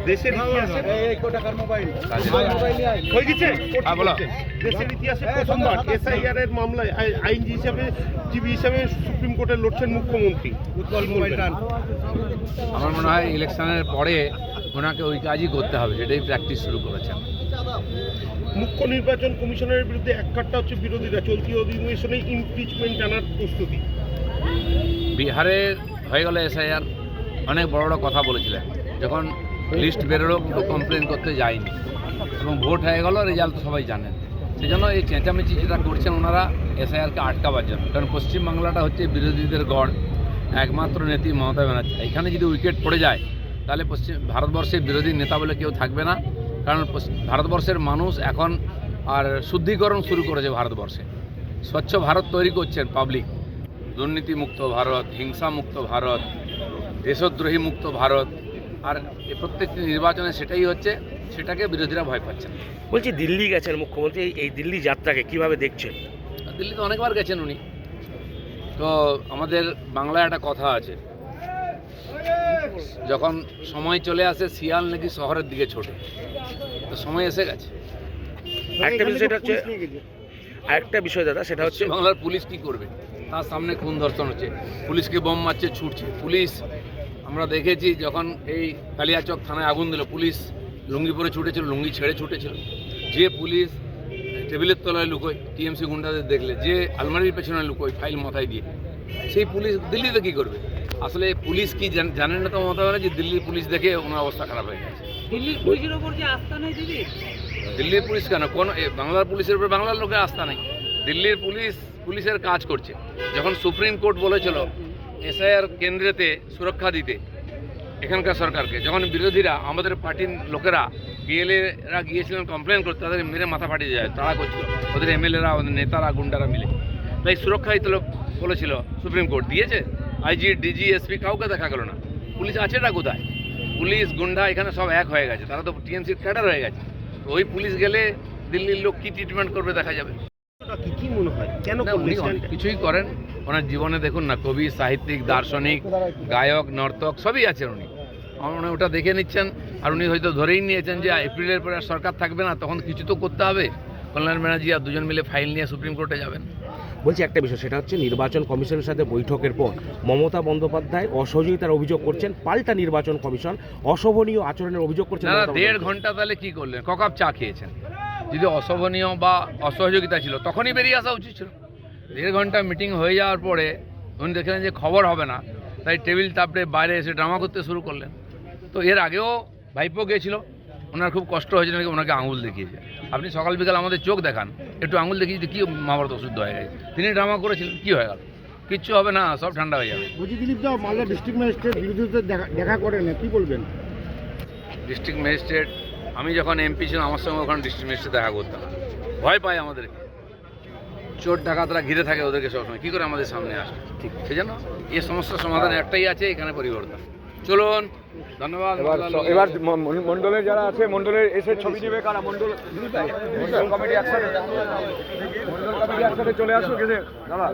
দেশের ইতিহাসে হয়ে গেছে দেশের ইতিহাসে প্রথমবার এসআইআর এর মামলায় আইনজীবী হিসাবে সুপ্রিম কোর্টে লড়ছেন মুখ্যমন্ত্রী। আমার মনে হয় ইলেকশনের পরে ওনাকে ওই কাজই করতে হবে, যেটাই প্র্যাকটিস শুরু করেছেন। মুখ্য নির্বাচন কমিশনের বিরুদ্ধে এককাট্টা হচ্ছে বিরোধীরা, চলতি অধিবেশনে ইমপিচমেন্ট আনার প্রস্তুতি। বিহারে হয়ে গেল এসআইআর, অনেক বড় বড় কথা বলেছিলেন, যখন লিস্ট বেরোলো কেউ কমপ্লেন করতে যায়নি এবং ভোট হয়ে গেল, রেজাল্ট সবাই জানেন। সেই জন্য এই চেঁচামেচি যেটা করছেন ওনারা এসআইআরকে আটকাবার জন্য, কারণ পশ্চিমবাংলাটা হচ্ছে বিরোধীদের গড়, একমাত্র নেত্রী মমতা ব্যানার্জি। এখানে যদি উইকেট পড়ে যায় তাহলে ভারতবর্ষের বিরোধী নেতা বলে কেউ থাকবে না, কারণ ভারতবর্ষের মানুষ এখন আর শুদ্ধিকরণ শুরু করেছে ভারতবর্ষে। স্বচ্ছ ভারত তৈরি করছেন পাবলিক, দুর্নীতিমুক্ত ভারত, হিংসামুক্ত ভারত, দেশদ্রোহী মুক্ত ভারত। আর প্রত্যেকটি নির্বাচনে সেটাই হচ্ছে, সেটাকে বিরোধীরা ভয় পাচ্ছেন। বলছি দিল্লি গেছেন মুখ্যমন্ত্রী, এই দিল্লি যাত্রাকে কিভাবে দেখছেন? দিল্লিতে অনেকবার গেছেন উনি। তো আমাদের বাংলায় একটা কথা আছে, যখন সময় চলে আসে শিয়াল নাকি শহরের দিকে ছোটে, তো সময় এসে গেছে। একটা বিষয় দাদা, সেটা হচ্ছে বাংলার পুলিশ কি করবে? তার সামনে খুন ধর্ষণ হচ্ছে, পুলিশকে বোম মারছে, ছুটছে পুলিশ। আমরা দেখেছি যখন এই কালিয়াচক থানায় আগুন দিল, পুলিশ লুঙ্গি পরে ছুটেছিল, লুঙ্গি ছেড়ে ছুটেছিল। যে পুলিশ টেবিলের তলায় লুকোয় টিএমসি গুন্ডাদের দেখলে, যে আলমারির পেছনে লুকোয় ফাইল মাথায় দিয়ে, সেই পুলিশ দিল্লিতে কী করবে? আসলে পুলিশ কি জানেন না তো মমতা ব্যানার্জি? দিল্লির পুলিশ দেখে ওনার অবস্থা খারাপ হয়ে গেছে। দিল্লির পুলিশের ওপর যে আস্থা নেই দিদি, দিল্লির পুলিশ কেন, কোন বাংলার পুলিশের উপর বাংলার লোকের আস্থা নেই? দিল্লির পুলিশের কাজ করছে। যখন সুপ্রিম কোর্ট বলেছিল এসআইআর কেন্দ্রেতে সুরক্ষা দিতে এখানকার সরকারকে, যখন বিরোধীরা আমাদের পার্টির লোকেরা পিএলএরা গিয়েছিলেন কমপ্লেন করতে, তাদের মেরে মাথা ফাটিয়ে যায়, তারা করছিল ওদের এমএলএরা, ওদের নেতারা, গুন্ডারা মিলে। তাই সুরক্ষা দিতে বলেছিল সুপ্রিম কোর্ট, দিয়েছে? আইজি, ডিজি, এসপি কাউকে দেখা গেল না। পুলিশ আছেটা কোথায়? পুলিশ গুন্ডা এখানে সব এক হয়ে গেছে, তারা তো টিএমসির ক্যাডার হয়ে গেছে। তো ওই পুলিশ গেলে দিল্লির লোক কী ট্রিটমেন্ট করবে দেখা যাবে। কি মনে হয় কেন কিছুই করেন ওনার জীবনে? দেখুন না, কবি, সাহিত্যিক, দার্শনিক, গায়ক, নর্তক সবই আছেন উনি। উনি ওটা দেখে নিচ্ছেন, আর উনি হয়তো ধরেই নিয়েছেন যে এপ্রিলের পরে আর সরকার থাকবে না, তখন কিছু তো করতে হবে। কল্যাণ ব্যানার্জি আর দুজন মিলে ফাইল নিয়ে সুপ্রিম কোর্টে যাবেন। বলছি একটা বিষয়, সেটা হচ্ছে নির্বাচন কমিশনের সাথে বৈঠকের পর মমতা বন্দ্যোপাধ্যায় অসহযোগিতার অভিযোগ করছেন, পাল্টা নির্বাচন কমিশন অশোভনীয় আচরণের অভিযোগ করছেন। না, 1.5 ঘন্টা তাহলে কি করলেন? ককাপ চা খেয়েছেন? যদি অশোভনীয় বা অসহযোগিতা ছিল তখনই বেরিয়ে আসা উচিত ছিল। 1.5 ঘন্টা মিটিং হয়ে যাওয়ার পরে উনি দেখলেন যে খবর হবে না, তাই টেবিল তাপড়ে বাইরে এসে ড্রামা করতে শুরু করলেন। তো এর আগেও ভাইপো গিয়েছিল, ওনার খুব কষ্ট হয়েছে নাকি, ওনাকে আঙুল দেখিয়েছে। আপনি সকাল বিকাল আমাদের চোখ দেখান, একটু আঙুল দেখিয়ে কী মহাভারত অশুদ্ধ হয়ে গেছে। তিনি ড্রামা করেছিলেন, কী হয়ে গেল? কিচ্ছু হবে না, সব ঠান্ডা হয়ে যাবে। বুঝি দিলীপ দাও মালদা ডিস্ট্রিক্ট ম্যাজিস্ট্রেট বিরোধীদের দেখা করেন, কী বলবেন? ডিস্ট্রিক্ট ম্যাজিস্ট্রেট, আমি যখন এমপি ছিলাম আমার সঙ্গে ওখানে ডিস্ট্রিক্ট ম্যাজিস্ট্রেট দেখা করতাম, ভয় পায় আমাদেরকে। চোর ডাকাতরা ঘিরে থাকে ওদেরকে সবসময়, কী করে আমাদের সামনে আসে? ঠিক সেই জন্য এই সমস্যার সমাধান একটাই আছে, এখানে পরিবর্তন। চলুন, ধন্যবাদ। এবার মন্ডলের যারা আছে, মন্ডলের এসে ছবি নেবে কারা? মন্ডল কমিটি একসাথে চলে আসুক। দাদা